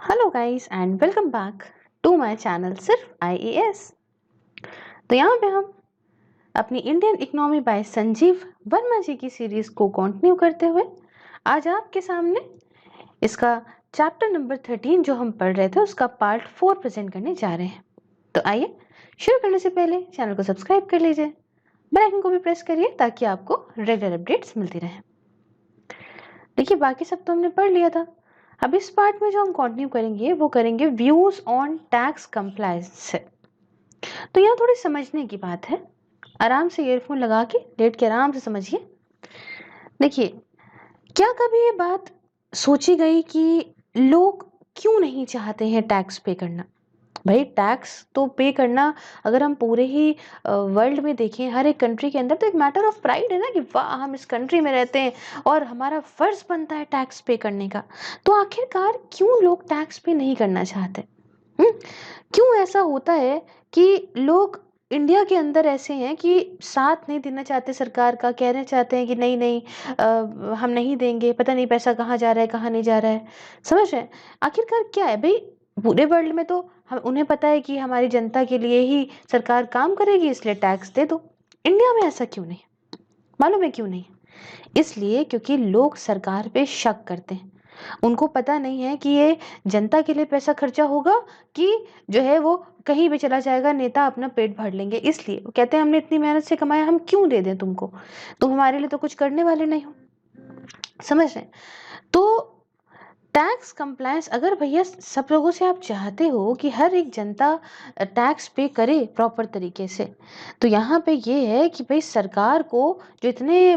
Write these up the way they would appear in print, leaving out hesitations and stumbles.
Hello guys and welcome back to my channel सिर्फ IAS. तो यहाँ पे हम अपनी Indian economy by Sanjeev Verma ji की सीरीज को कंटिन्यू करते हुए आज आपके सामने इसका चैप्टर नंबर 13 जो हम पढ़ रहे थे उसका पार्ट 4 प्रेजेंट करने जा रहे हैं। तो आइए शुरू करने से पहले चैनल को सब्सक्राइब कर लीजिए, बेल आइकन को भी प्रेस करिए ताकि आपको रेगुलर अपडेट्स मिलती रहे। देखिए बाकी सब तो हमने पढ़ लिया था। अब इस पार्ट में जो हम कंटिन्यू करेंगे वो करेंगे व्यूज ऑन टैक्स कंप्लायंस से। तो यहाँ थोड़ी समझने की बात है, आराम से ईयरफोन लगा के लेट के आराम से समझिए। देखिए क्या कभी ये बात सोची गई कि लोग क्यों नहीं चाहते हैं टैक्स पे करना? भाई टैक्स तो पे करना अगर हम पूरे ही वर्ल्ड में देखें, हर एक कंट्री के अंदर, तो एक मैटर ऑफ प्राइड है ना कि वाह हम इस कंट्री में रहते हैं और हमारा फर्ज बनता है टैक्स पे करने का। तो आखिरकार क्यों लोग टैक्स पे नहीं करना चाहते? हम्म क्यों ऐसा होता है कि लोग इंडिया के अंदर ऐसे हैं कि साथ नहीं देना चाहते सरकार का, कहना चाहते हैं कि नहीं नहीं हम नहीं देंगे, पता नहीं पैसा कहाँ जा रहा है कहाँ नहीं जा रहा है। समझ रहे हैं? आखिरकार क्या है भाई, पूरे वर्ल्ड में तो हम उन्हें पता है कि हमारी जनता के लिए ही सरकार काम करेगी इसलिए टैक्स दे दो। इंडिया में ऐसा क्यों नहीं? मालूम है क्यों नहीं? इसलिए क्योंकि लोग सरकार पे शक करते हैं। उनको पता नहीं है कि ये जनता के लिए पैसा खर्चा होगा कि जो है वो कहीं भी चला जाएगा, नेता अपना पेट भर लेंगे। इसलिए वो कहते हैं हमने इतनी मेहनत से कमाया, हम क्यों दे दें तुमको, तुम हमारे लिए तो कुछ करने वाले नहीं हो। समझ रहे हैं? तो टैक्स कंप्लायंस अगर भैया सब लोगों से आप चाहते हो कि हर एक जनता टैक्स पे करे प्रॉपर तरीके से, तो यहाँ पे ये है कि भाई सरकार को जो इतने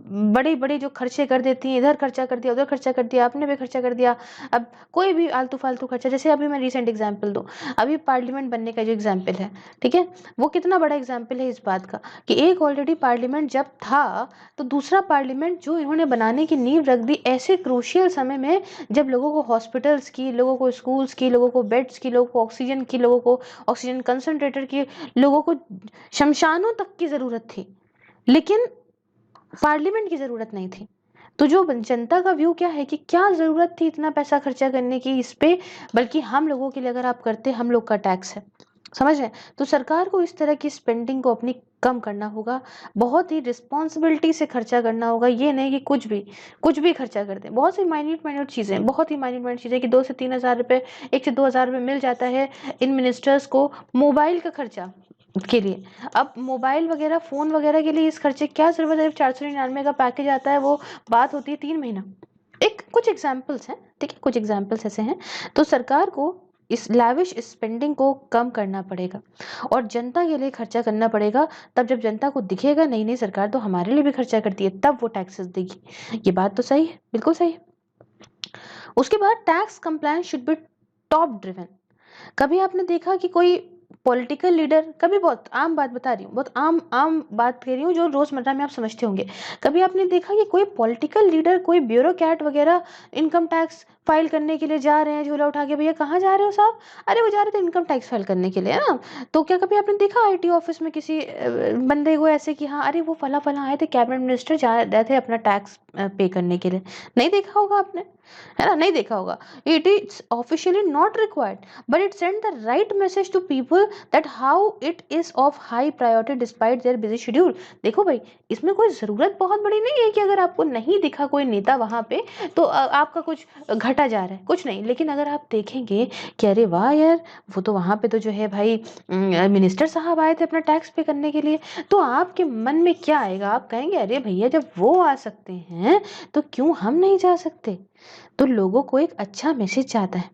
बड़े बड़े जो खर्चे कर देती हैं, इधर खर्चा कर दिया उधर खर्चा कर दिया, आपने भी खर्चा कर दिया। अब कोई भी आलतू फालतू खर्चा, जैसे अभी मैं रिसेंट एग्जांपल दूं, अभी पार्लियामेंट बनने का जो एग्जांपल है, ठीक है, वो कितना बड़ा एग्जांपल है इस बात का कि एक ऑलरेडी पार्लियामेंट जब था तो दूसरा पार्लियामेंट जो इन्होंने बनाने की नींव रख दी ऐसे क्रूशियल समय में, जब लोगों को हॉस्पिटल्स की, लोगों को स्कूल्स की, लोगों को बेड्स की, लोगों को ऑक्सीजन की, लोगों को ऑक्सीजन कंसंट्रेटर की, लोगों को शमशानों तक की जरूरत थी, लेकिन पार्लियामेंट की जरूरत नहीं थी। तो जो जनता का व्यू क्या है कि क्या जरूरत थी इतना पैसा खर्चा करने की इस पे, बल्कि हम लोगों के लिए अगर आप करते, हम लोग का टैक्स है। समझ रहे हैं? तो सरकार को इस तरह की स्पेंडिंग को अपनी कम करना होगा, बहुत ही रिस्पॉन्सिबिलिटी से खर्चा करना होगा। ये नहीं कि कुछ भी खर्चा कर दें। बहुत सी माइन्यूट माइन्यूट चीज़ें, बहुत ही माइन्यूट माइन्यूट चीज़ें कि 2 से 3 हज़ार रुपये, 1 से 2 हज़ार रुपये मिल जाता है इन मिनिस्टर्स को मोबाइल का खर्चा के लिए। अब मोबाइल वगैरह फ़ोन वगैरह के लिए इस खर्चे की क्या ज़रूरत है? 499 का पैकेज आता है, वो बात होती है 3 महीना। एक कुछ एग्जाम्पल्स हैं, ठीक है, कुछ एग्जाम्पल्स ऐसे हैं। तो सरकार को इस लैविश स्पेंडिंग को कम करना पड़ेगा और जनता के लिए खर्चा करना पड़ेगा। तब जब जनता को दिखेगा नहीं नहीं सरकार तो हमारे लिए भी खर्चा करती है, तब वो टैक्सेस देगी। ये बात तो सही है, बिल्कुल सही है। उसके बाद tax compliance should be top driven. कभी आपने देखा कि कोई पॉलिटिकल लीडर, कभी, बहुत आम बात बता रही हूँ, बहुत आम आम बात कह रही हूँ जो रोजमर्रा में आप समझते होंगे, कभी आपने देखा कि कोई पॉलिटिकल लीडर, कोई ब्यूरोक्रेट वगैरह इनकम टैक्स फाइल करने के लिए जा रहे हैं झोला उठा के, भैया कहाँ जा रहे हो साहब? अरे वो जा रहे थे इनकम टैक्स फाइल करने के लिए, है ना? तो क्या कभी आपने देखा आईटी ऑफिस में किसी बंदे को ऐसे कि हाँ अरे वो फला फला आए थे कैबिनेट मिनिस्टर, जा रहे थे अपना टैक्स पे करने के लिए? नहीं देखा होगा आपने, है ना? नहीं देखा होगा। It is officially not required, but it sent the right message to people that how it is of high priority despite their busy schedule। देखो भाई, इसमें कोई ज़रूरत बहुत बड़ी नहीं है कि अगर आपको नहीं दिखा कोई नेता वहाँ पे तो आपका कुछ घटा जा रहा है, कुछ नहीं। लेकिन अगर आप देखेंगे कि अरे वाह यार, वो तो वहाँ पे तो जो है भाई मिनिस्टर साहब आए थे अपना टैक्स पे करने के लिए, तो आपके मन में क्या आएगा? आप कहेंगे अरे भैया जब वो आ सकते हैं तो क्यों हम नहीं जा सकते? तो लोगों को एक अच्छा मैसेज जाता है।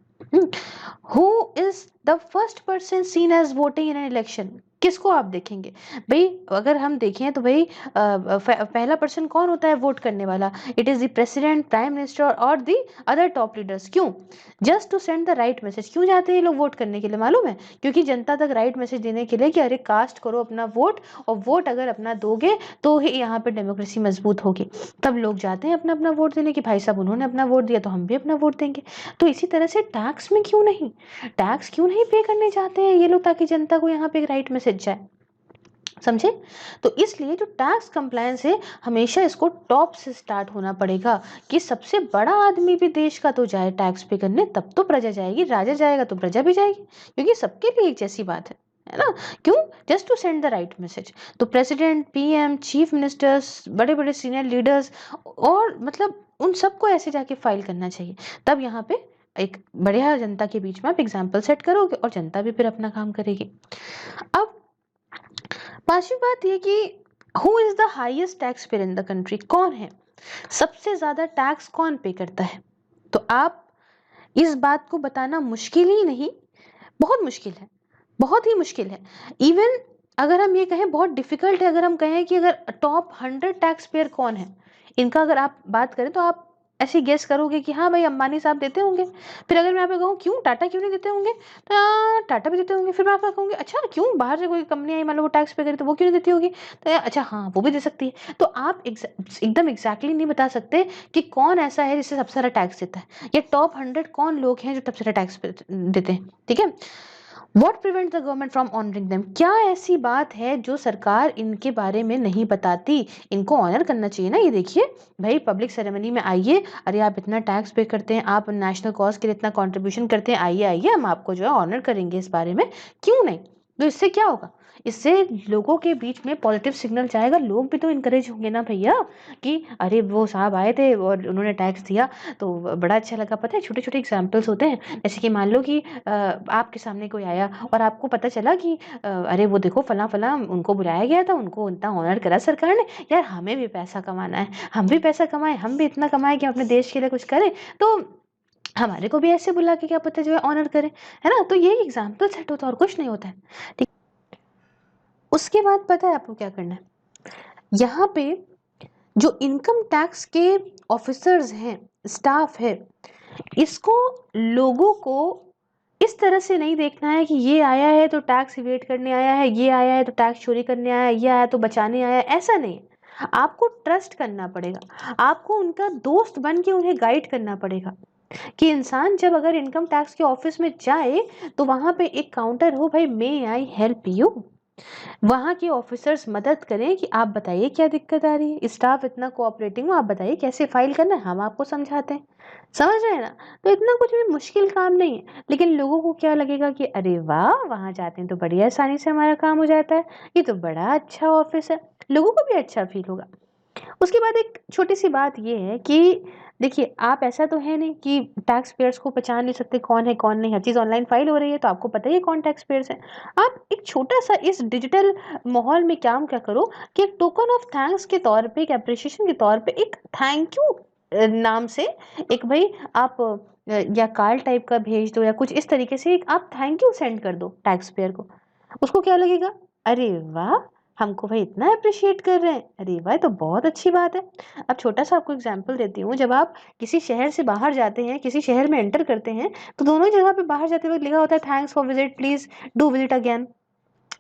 Who is the first person seen as voting in an election? किसको आप देखेंगे भाई? अगर हम देखें तो भाई पहला पर्सन कौन होता है वोट करने वाला? It is the president, prime minister और द अदर टॉप लीडर्स। क्यों? Just to send the right message. क्यों जाते हैं ये लोग वोट करने के लिए मालूम है? क्योंकि जनता तक राइट मैसेज देने के लिए कि अरे कास्ट करो अपना वोट, और वोट अगर अपना दोगे तो ही यहाँ पे डेमोक्रेसी मजबूत होगी। तब लोग जाते हैं अपना अपना वोट देने की, भाई साहब उन्होंने अपना वोट दिया तो हम भी अपना वोट देंगे। तो इसी तरह से टैक्स में क्यों नहीं, टैक्स क्यों नहीं पे करने चाहते हैं ये लोग ताकि जनता को यहाँ पे एक राइट मैसेज जाए? समझे? तो इसलिए जो टैक्स कंप्लायंस है हमेशा इसको टॉप से स्टार्ट होना पड़ेगा कि सबसे बड़ा आदमी भी देश का तो जाए टैक्स पे करने, तब तो प्रजा जाएगी, राजा जाएगा तो प्रजा भी जाएगी, क्योंकि सबके लिए एक जैसी बात है ना? क्यों? Just to send the right message. तो प्रेसिडेंट, पीएम, चीफ मिनिस्टर्स, बड़े बड़े सीनियर लीडर्स और मतलब उन सबको ऐसे जाके फाइल करना चाहिए, तब यहाँ पे एक बढ़िया जनता के बीच में आप एग्जाम्पल सेट करोगे और जनता भी फिर अपना काम करेगी। अब पांचवी बात ये कि who is the highest tax payer in the country, कौन है सबसे ज्यादा टैक्स, कौन पे करता है? तो आप इस बात को बताना मुश्किल ही नहीं, बहुत मुश्किल है, बहुत ही मुश्किल है। इवन अगर हम ये कहें बहुत डिफिकल्ट है, अगर हम कहें कि अगर टॉप 100 टैक्स पेयर कौन है इनका अगर आप बात करें, तो आप ऐसे गेस करोगे कि हाँ भाई अंबानी साहब देते होंगे। फिर अगर मैं यहाँ पे कहूँ क्यों टाटा क्यों नहीं देते होंगे, तो टाटा भी देते होंगे। फिर मैं आपको कहूँगी अच्छा क्यों बाहर से कोई कंपनी आई मान लो वो टैक्स पे करे तो वो क्यों नहीं देती होगी, तो अच्छा हाँ वो भी दे सकती है। तो आप एकदम एग्जैक्टली नहीं बता सकते कि कौन ऐसा है जिससे सबसे सारा टैक्स देता है, या टॉप 100 कौन लोग हैं जो सबसे सारा टैक्स देते हैं। ठीक है, what prevent the government from honouring them, क्या ऐसी बात है जो सरकार इनके बारे में नहीं बताती? इनको ऑनर करना चाहिए ना। ये देखिए भाई पब्लिक सेरेमनी में आइए, अरे आप इतना टैक्स पे करते हैं, आप नेशनल कॉज के लिए इतना कंट्रीब्यूशन करते हैं, आइए आइए हम आपको जो है ऑनर करेंगे इस बारे में, क्यों नहीं? तो इससे क्या होगा, इससे लोगों के बीच में पॉजिटिव सिग्नल जाएगा, लोग भी तो इनकरेज होंगे ना भैया कि अरे वो साहब आए थे और उन्होंने टैक्स दिया तो बड़ा अच्छा लगा। पता है छोटे छोटे एग्जाम्पल्स होते हैं, जैसे कि मान लो कि आपके सामने कोई आया और आपको पता चला कि अरे वो देखो फला फला उनको बुलाया गया था, उनको इतना ऑनर करा सरकार ने, यार हमें भी पैसा कमाना है, हम भी पैसा कमाएं, हम भी इतना कमाएं कि अपने देश के लिए कुछ करें, तो हमारे को भी ऐसे बुला के क्या पता जो है ऑनर करें, है ना? तो ये एग्जाम्पल सेट होता है और कुछ नहीं होता है। ठीक, उसके बाद पता है आपको क्या करना है, यहाँ पे जो इनकम टैक्स के ऑफिसर्स हैं, स्टाफ है, इसको लोगों को इस तरह से नहीं देखना है कि ये आया है तो टैक्स इवेट करने आया है, ये आया है तो टैक्स चोरी करने आया है, ये आया तो बचाने आया है, ऐसा नहीं। आपको ट्रस्ट करना पड़ेगा, आपको उनका दोस्त बन के उन्हें गाइड करना पड़ेगा कि इंसान जब अगर इनकम टैक्स के ऑफिस में जाए तो वहां पे एक काउंटर हो, भाई मे आई हेल्प यू, वहाँ के ऑफिसर्स मदद करें कि आप बताइए क्या दिक्कत आ रही है, स्टाफ इतना कोऑपरेटिंग हो, आप बताइए कैसे फाइल करना है, हम आपको समझाते हैं। समझ रहे हैं ना? तो इतना कुछ भी मुश्किल काम नहीं है, लेकिन लोगों को क्या लगेगा कि अरे वाह वहाँ जाते हैं तो बड़ी आसानी से हमारा काम हो जाता है, ये तो बड़ा अच्छा ऑफिस है, लोगों को भी अच्छा फील होगा। उसके बाद एक छोटी सी बात ये है कि देखिए आप ऐसा तो है नहीं कि टैक्स पेयर्स को पहचान नहीं सकते कौन है कौन नहीं, हर चीज़ ऑनलाइन फाइल हो रही है तो आपको पता ही है कौन टैक्स पेयर्स है। आप एक छोटा सा इस डिजिटल माहौल में काम क्या करो कि एक टोकन ऑफ थैंक्स के तौर पे, एक अप्रिशिएशन के तौर पे, एक थैंक यू नाम से एक भाई आप या कार्ड टाइप का भेज दो या कुछ इस तरीके से एक आप थैंक यू सेंड कर दो टैक्स पेयर को। उसको क्या लगेगा, अरे वाह हमको भाई इतना अप्रिशिएट कर रहे हैं, अरे वाह तो बहुत अच्छी बात है। अब छोटा सा आपको एग्जांपल देती हूँ, जब आप किसी शहर से बाहर जाते हैं, किसी शहर में एंटर करते हैं, तो दोनों जगह पे बाहर जाते वक्त लिखा होता है thanks for visit, please do visit again.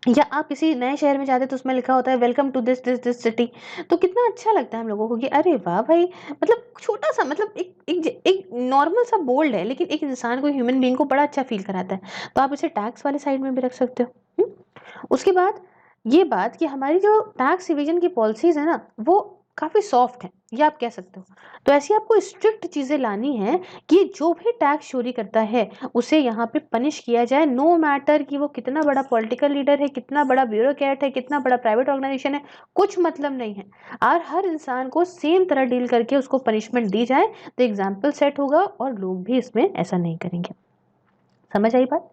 या आप किसी नए शहर में जाते हैं तो उसमें लिखा होता है welcome to this this this city. तो कितना अच्छा लगता है हम लोगों को कि अरे वाह भाई, मतलब छोटा सा, मतलब एक नॉर्मल सा बोल्ड है लेकिन एक इंसान को, ह्यूमन बीइंग को बड़ा अच्छा फील कराता है। तो आप इसे टैक्स वाले साइड में भी रख सकते हो। उसके बाद ये बात कि हमारी जो टैक्स इवेजन की पॉलिसीज है ना वो काफी सॉफ्ट है, ये आप कह सकते हो। तो ऐसी आपको स्ट्रिक्ट चीजें लानी है कि जो भी टैक्स चोरी करता है उसे यहाँ पे पनिश किया जाए, नो मैटर कि वो कितना बड़ा पॉलिटिकल लीडर है, कितना बड़ा ब्यूरोक्रेट है, कितना बड़ा प्राइवेट ऑर्गेनाइजेशन है, कुछ मतलब नहीं है। और हर इंसान को सेम तरह डील करके उसको पनिशमेंट दी जाए तो एग्जाम्पल सेट होगा और लोग भी इसमें ऐसा नहीं करेंगे। समझ आई बात?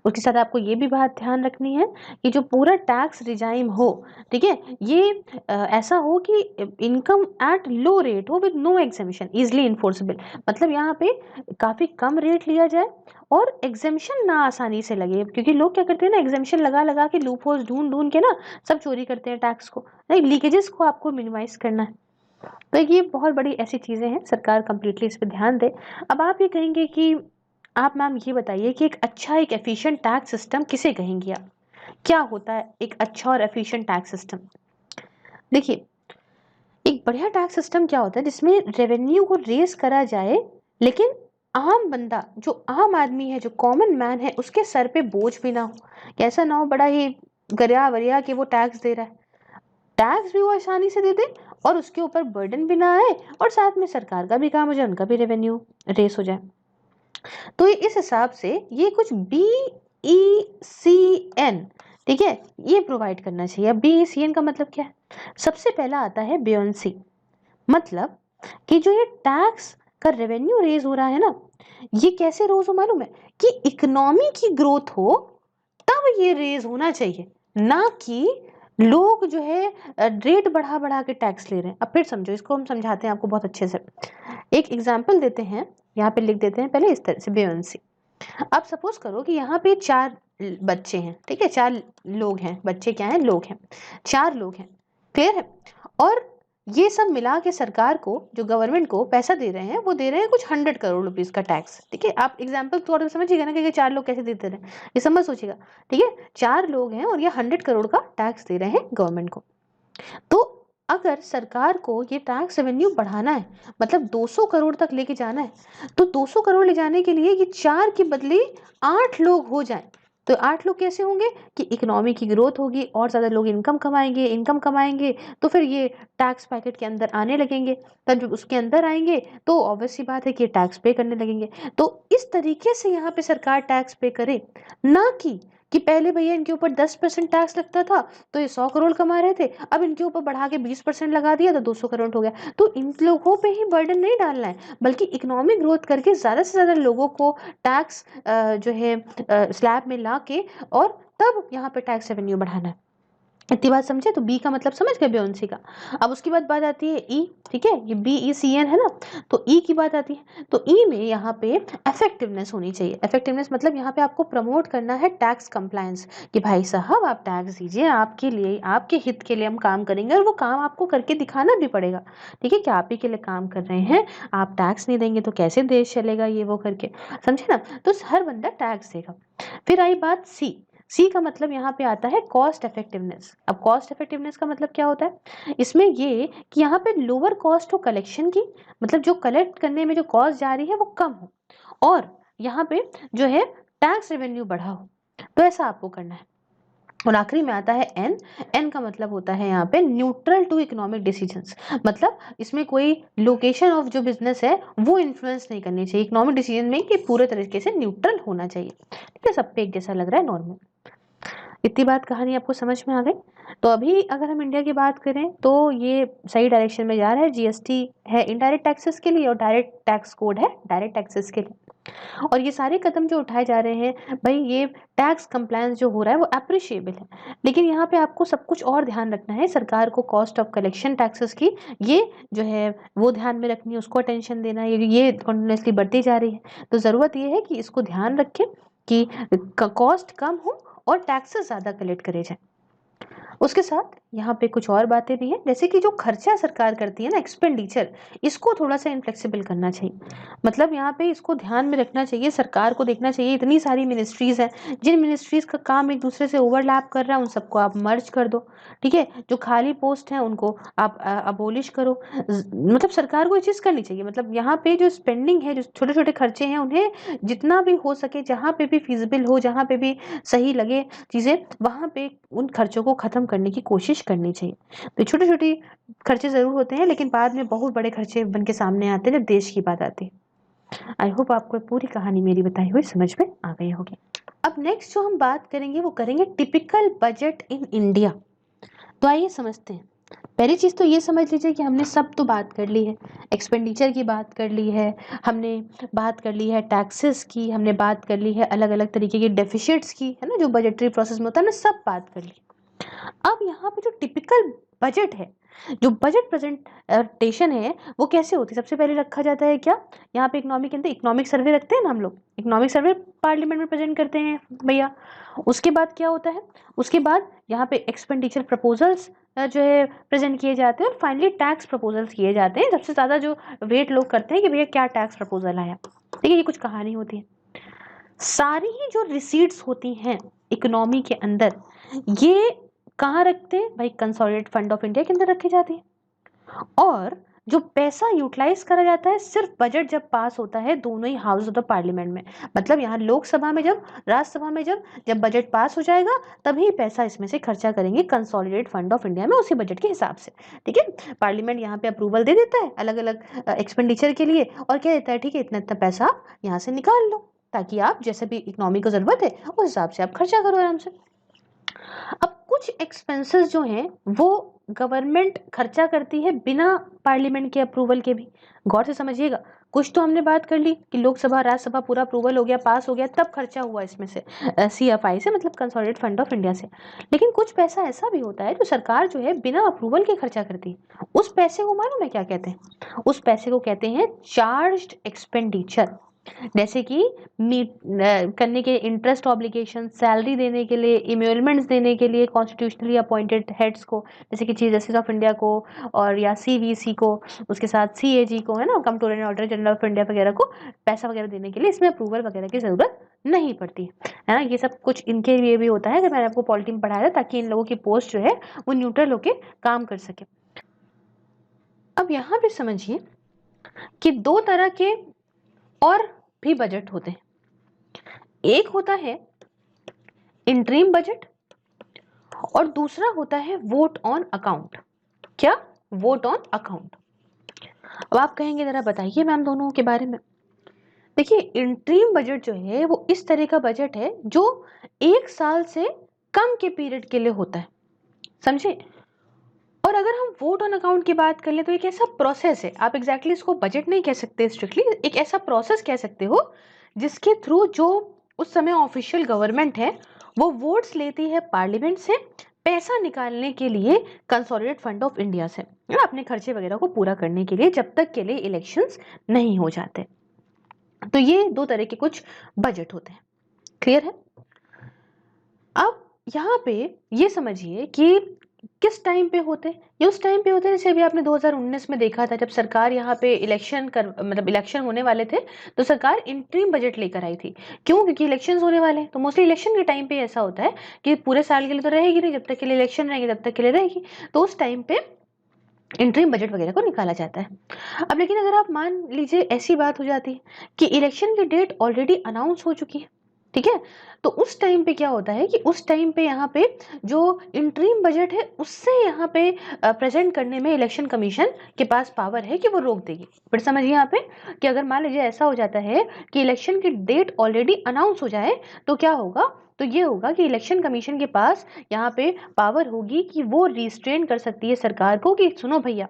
उसके साथ आपको ये भी बात ध्यान रखनी है कि जो पूरा टैक्स रिजाइम हो, ठीक है, ये ऐसा हो कि इनकम एट लो रेट हो with no exemption easily enforceable, मतलब यहाँ पे काफी कम रेट लिया जाए और एग्जेम्पशन ना आसानी से लगे, क्योंकि लोग क्या करते हैं ना, एग्जेम्पशन लगा लगा के लूप होल्स ढूंढ ढूंढ के ना सब चोरी करते हैं टैक्स को, नहीं लीकेजेस को आपको मिनिमाइज करना है। तो ये बहुत बड़ी ऐसी चीजें हैं, सरकार कंप्लीटली इस पर ध्यान दे। अब आप ये कहेंगे कि आप मैम ये बताइए कि एक अच्छा, एक एफिशिएंट टैक्स सिस्टम किसे कहेंगी आप? क्या होता है एक अच्छा और एफिशिएंट टैक्स सिस्टम? देखिए एक बढ़िया टैक्स सिस्टम क्या होता है जिसमें रेवेन्यू को रेस करा जाए, लेकिन आम बंदा, जो आम आदमी है, जो कॉमन मैन है, उसके सर पे बोझ भी ना हो। कैसा ना हो, बड़ा ही गरिया वरिया के वो टैक्स दे रहा है, टैक्स भी वो आसानी से दे दे और उसके ऊपर बर्डन भी ना आए और साथ में सरकार का भी काम हो जाए, उनका भी रेवेन्यू रेस हो जाए। तो इस हिसाब से ये कुछ BECN, ठीक है, ये प्रोवाइड करना चाहिए। अब BECN का मतलब क्या है? सबसे पहला आता है बेयोंसी, मतलब कि जो ये टैक्स का रेवेन्यू रेज हो रहा है ना, ये कैसे रोज हो मालूम है? कि इकोनॉमी की ग्रोथ हो तब ये रेज होना चाहिए, ना कि लोग जो है रेट बढ़ा बढ़ा के टैक्स ले रहे हैं। अब फिर समझो, इसको हम समझाते हैं आपको बहुत अच्छे से। एक एग्जाम्पल देते हैं, यहाँ पे लिख देते हैं पहले इस तरह से बेयोंसी। अब सपोज करो कि यहाँ पे 4 बच्चे हैं, ठीक है, 4 लोग हैं, बच्चे क्या हैं, लोग हैं, 4 लोग हैं, क्लियर है। और ये सब मिला के सरकार को, जो गवर्नमेंट को पैसा दे रहे हैं, वो दे रहे हैं कुछ 100 करोड़ रुपीस का टैक्स, ठीक है। आप एग्जाम्पल थोड़ा समझिएगा ना कि 4 लोग कैसे देते रहे, ये समझ सोचिएगा, ठीक है। 4 लोग हैं और ये 100 करोड़ का टैक्स दे रहे हैं गवर्नमेंट को। तो अगर सरकार को ये टैक्स रेवेन्यू बढ़ाना है, मतलब 200 करोड़ तक लेके जाना है, तो 200 करोड़ ले जाने के लिए ये 4 के बदले 8 लोग हो जाएं। तो 8 लोग कैसे होंगे? कि इकोनॉमी की ग्रोथ होगी और ज़्यादा लोग इनकम कमाएंगे, तो फिर ये टैक्स पैकेट के अंदर आने लगेंगे। तब जब उसके अंदर आएंगे तो ऑब्वियस सी बात है कि ये टैक्स पे करने लगेंगे। तो इस तरीके से यहाँ पे सरकार टैक्स पे करे, ना कि पहले भैया इनके ऊपर 10% टैक्स लगता था तो ये 100 करोड़ कमा रहे थे, अब इनके ऊपर बढ़ा के 20% लगा दिया तो 200 करोड़ हो गया। तो इन लोगों पे ही बर्डन नहीं डालना है, बल्कि इकोनॉमिक ग्रोथ करके ज़्यादा से ज़्यादा लोगों को टैक्स जो है स्लैब में ला के और तब यहाँ पे टैक्स रेवेन्यू बढ़ाना है। इतनी बात समझे? तो बी का मतलब समझ गए, बेयोंसी का। अब उसकी बात आती है ई, ठीक है, ये BECN है ना। तो ई की बात आती है, तो ई में यहाँ पे इफेक्टिवनेस होनी चाहिए। इफेक्टिवनेस मतलब यहाँ पे आपको प्रमोट करना है टैक्स कंप्लायंस, कि भाई साहब आप टैक्स दीजिए, आपके लिए, आपके हित के लिए हम काम करेंगे, और वो काम आपको करके दिखाना भी पड़ेगा, ठीक है, कि आप ही के लिए काम कर रहे हैं। आप टैक्स नहीं देंगे तो कैसे देश चलेगा, ये वो करके, समझे ना। तो हर बंदा टैक्स देगा। फिर आई बात सी का मतलब यहाँ पे आता है कॉस्ट इफेक्टिवनेस। अब कॉस्ट इफेक्टिवनेस का मतलब क्या होता है? इसमें ये कि यहाँ पे लोअर कॉस्ट हो कलेक्शन की, मतलब जो कलेक्ट करने में जो कॉस्ट जा रही है वो कम हो, और यहाँ पे जो है टैक्स रेवेन्यू बढ़ा हो। तो ऐसा आपको करना है। और आखिरी में आता है एन का मतलब होता है यहाँ पे न्यूट्रल टू इकोनॉमिक डिसीजंस, मतलब इसमें कोई लोकेशन ऑफ जो बिजनेस है वो इन्फ्लुएंस नहीं करनी चाहिए इकोनॉमिक डिसीजन में, कि पूरे तरीके से न्यूट्रल होना चाहिए, ठीक है, सब पे एक जैसा लग रहा है, नॉर्मल। इतनी बात कहानी आपको समझ में आ गई? तो अभी अगर हम इंडिया की बात करें तो ये सही डायरेक्शन में जा रहा है। जीएसटी है इनडायरेक्ट टैक्सेस के लिए और डायरेक्ट टैक्स कोड है डायरेक्ट टैक्सेस के लिए। और ये सारे कदम जो उठाए जा रहे हैं भाई, ये टैक्स कंप्लायंस जो हो रहा है वो अप्रिशिएबल है। लेकिन यहाँ पे आपको सब कुछ और ध्यान रखना है, सरकार को कॉस्ट ऑफ कलेक्शन टैक्सेस की ये जो है वो ध्यान में रखनी है, उसको अटेंशन देना है। ये कंटिन्यूसली बढ़ती जा रही है, तो ज़रूरत ये है कि इसको ध्यान रखें कि कॉस्ट कम हो और टैक्सेस ज़्यादा कलेक्ट करे जाए। उसके साथ यहाँ पे कुछ और बातें भी हैं, जैसे कि जो खर्चा सरकार करती है ना, एक्सपेंडिचर, इसको थोड़ा सा इनफ्लेक्सिबल करना चाहिए। मतलब यहाँ पे इसको ध्यान में रखना चाहिए, सरकार को देखना चाहिए इतनी सारी मिनिस्ट्रीज हैं, जिन मिनिस्ट्रीज का काम एक दूसरे से ओवरलैप कर रहा है उन सबको आप मर्ज कर दो, ठीक है। जो खाली पोस्ट हैं उनको आप अबोलिश करो। मतलब सरकार को ये चीज़ करनी चाहिए, मतलब यहाँ पे जो स्पेंडिंग है, जो छोटे छोटे खर्चे हैं, उन्हें जितना भी हो सके, जहाँ पे भी फिजिबल हो, जहाँ पे भी सही लगे चीज़ें, वहाँ पे उन खर्चों को ख़त्म करने की कोशिश करनी चाहिए। तो छोटे छोटे खर्चे ज़रूर होते हैं, लेकिन बाद में बहुत बड़े खर्चे बन के सामने आते हैं जब देश की बात आती है। आई होप आपको पूरी कहानी मेरी बताई हुई समझ में आ गई होगी। अब नेक्स्ट जो हम बात करेंगे वो करेंगे टिपिकल बजट इन इंडिया। तो आइए समझते हैं। पहली चीज़ तो ये समझ लीजिए कि हमने सब तो बात कर ली है, एक्सपेंडिचर की बात कर ली है, हमने बात कर ली है टैक्सेस की, हमने बात कर ली है अलग अलग तरीके के डेफिसिट्स की, है ना, जो बजटरी प्रोसेस में होता है, हमने सब बात कर ली। अब यहाँ पे जो टिपिकल बजट है, जो बजट प्रेजेंटेशन है, वो कैसे होती है? सबसे पहले रखा जाता है क्या, यहाँ पे इकोनॉमिक के अंदर इकोनॉमिक सर्वे रखते हैं ना हम लोग, इकोनॉमिक सर्वे पार्लियामेंट में प्रेजेंट करते हैं भैया। उसके बाद क्या होता है? उसके बाद यहाँ पे एक्सपेंडिचर प्रपोजल्स जो है प्रेजेंट किए जाते हैं, और फाइनली टैक्स प्रपोजल्स किए जाते हैं। सबसे ज़्यादा जो वेट लोग करते हैं कि भैया क्या टैक्स प्रपोजल आया, ठीक है, ये कुछ कहानी होती है। सारी ही जो रिसीट्स होती हैं इकोनॉमी के अंदर, ये कहाँ रखते हैं भाई? कंसोलिडेटेड फंड ऑफ इंडिया के अंदर रखी जाती है। और जो पैसा यूटिलाइज करा जाता है सिर्फ बजट जब पास होता है दोनों ही हाउस ऑफ द पार्लियामेंट में, मतलब यहाँ लोकसभा में जब, राज्यसभा में जब बजट पास हो जाएगा तभी पैसा इसमें से खर्चा करेंगे कंसोलिडेटेड फंड ऑफ इंडिया में उसी बजट के हिसाब से। ठीक है, पार्लियामेंट यहाँ पे अप्रूवल दे देता है अलग अलग एक्सपेंडिचर के लिए और क्या देता है, ठीक है इतना इतना पैसा आप यहाँ से निकाल लो ताकि आप जैसे भी इकोनॉमी को जरूरत है उस हिसाब से आप खर्चा करो आराम से। अब कुछ एक्सपेंसेस जो हैं वो गवर्नमेंट खर्चा करती है बिना पार्लियामेंट के अप्रूवल के भी। गौर से समझिएगा, कुछ तो हमने बात कर ली कि लोकसभा राज्यसभा पूरा अप्रूवल हो गया, पास हो गया, तब खर्चा हुआ इसमें से सीएफआई से, मतलब कंसोलिडेटेड फंड ऑफ इंडिया से। लेकिन कुछ पैसा ऐसा भी होता है जो सरकार जो है बिना अप्रूवल के खर्चा करती है। उस पैसे को मालूम है क्या कहते हैं? उस पैसे को कहते हैं चार्ज्ड एक्सपेंडिचर। जैसे कि मीट करने के इंटरेस्ट ऑब्लिगेशन, सैलरी देने के लिए, इम्यूलमेंट्स देने के लिए कॉन्स्टिट्यूशनली अपॉइंटेड हेड्स को, जैसे कि चीफ जस्टिस ऑफ इंडिया को और या सीवीसी को, उसके साथ सीएजी को, है ना, controller and auditor general of India वगैरह को पैसा वगैरह देने के लिए इसमें अप्रूवल वगैरह की जरूरत नहीं पड़ती है ना। ये सब कुछ इनके लिए भी होता है, अगर मैंने आपको पॉलिटी में पढ़ाया था, ताकि इन लोगों की पोस्ट जो है वो न्यूट्रल होकर काम कर सके। अब यहाँ पे समझिए कि दो तरह के और भी बजट होते हैं। एक होता है इंटरिम बजट और दूसरा होता है वोट ऑन अकाउंट। क्या? Vote on account. अब आप कहेंगे जरा बताइए मैम दोनों के बारे में। देखिए, इंटरिम बजट जो है वो इस तरह का बजट है जो 1 साल से कम के पीरियड के लिए होता है, समझे। और अगर हम वोट ऑन अकाउंट की बात कर ले तो एक ऐसा प्रोसेस है, आप एग्जैक्टली इसको बजट नहीं कह सकते स्ट्रिक्टली, एक ऐसा प्रोसेस कह सकते हो जिसके थ्रू जो उस समय ऑफिशियल गवर्नमेंट है वो वोट्स लेती है पार्लियामेंट से पैसा निकालने के लिए कंसोलिडेटेड फंड ऑफ इंडिया से, अपने खर्चे वगैरह को पूरा करने के लिए, जब तक के लिए इलेक्शंस नहीं हो जाते। तो ये दो तरह के कुछ बजट होते हैं। क्लियर है? अब यहाँ पे ये समझिए कि किस टाइम पे होते हैं। ये उस टाइम पे होते हैं जैसे अभी आपने 2019 में देखा था, जब सरकार यहाँ पे मतलब इलेक्शन होने वाले थे तो सरकार इंटरिम बजट लेकर आई थी। क्यों? क्योंकि इलेक्शन होने वाले हैं, तो मोस्टली इलेक्शन के टाइम पे ऐसा होता है कि पूरे साल के लिए तो रहेगी नहीं, जब तक के लिए इलेक्शन रहेंगे तब तक के लिए रहेगी, तो उस टाइम पे इंटरिम बजट वगैरह को निकाला जाता है। अब लेकिन अगर आप मान लीजिए ऐसी बात हो जाती है कि इलेक्शन की डेट ऑलरेडी अनाउंस हो चुकी है, ठीक है, तो उस टाइम पे क्या होता है कि उस टाइम पे यहाँ पे जो इंटरिम बजट है उससे यहाँ पे प्रेजेंट करने में इलेक्शन कमीशन के पास पावर है कि वो रोक देगी। फिर समझिए यहाँ पे कि अगर मान लीजिए ऐसा हो जाता है कि इलेक्शन की डेट ऑलरेडी अनाउंस हो जाए तो क्या होगा, तो ये होगा कि इलेक्शन कमीशन के पास यहाँ पे पावर होगी कि वो रिस्ट्रेन कर सकती है सरकार को कि सुनो भैया,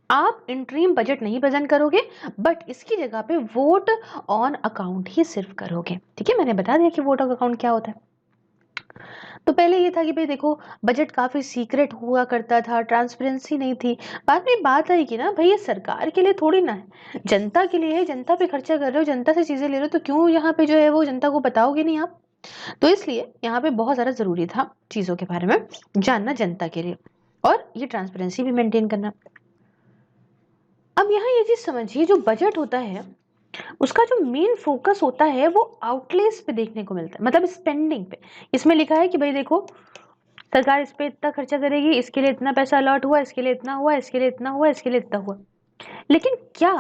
आप इंटरिम बजट नहीं प्रेजेंट करोगे बट इसकी जगह पे वोट ऑन अकाउंट ही सिर्फ करोगे। ठीक है, मैंने बता दिया कि वोट ऑन अकाउंट क्या होता है। तो पहले ये था कि भाई देखो बजट काफी सीक्रेट हुआ करता था, ट्रांसपेरेंसी नहीं थी। बाद में बात आई कि ना भाई ये सरकार के लिए थोड़ी ना है, जनता के लिए है, जनता पे खर्चा कर रहे हो, जनता से चीजें ले रहे हो, तो क्यों यहाँ पे जो है वो जनता को बताओगे नहीं आप। तो इसलिए यहाँ पे बहुत ज्यादा जरूरी था चीजों के बारे में जानना जनता के लिए, और ये ट्रांसपेरेंसी भी मेंटेन करना। अब यहाँ ये चीज समझिए, जो बजट होता है उसका जो मेन फोकस होता है वो आउटलेस पे देखने को मिलता है, मतलब स्पेंडिंग पे। इसमें लिखा है कि भाई देखो सरकार इस पे इतना खर्चा करेगी, इसके लिए इतना पैसा अलॉट हुआ, इसके लिए इतना हुआ, इसके लिए इतना हुआ, इसके लिए इतना हुआ। लेकिन क्या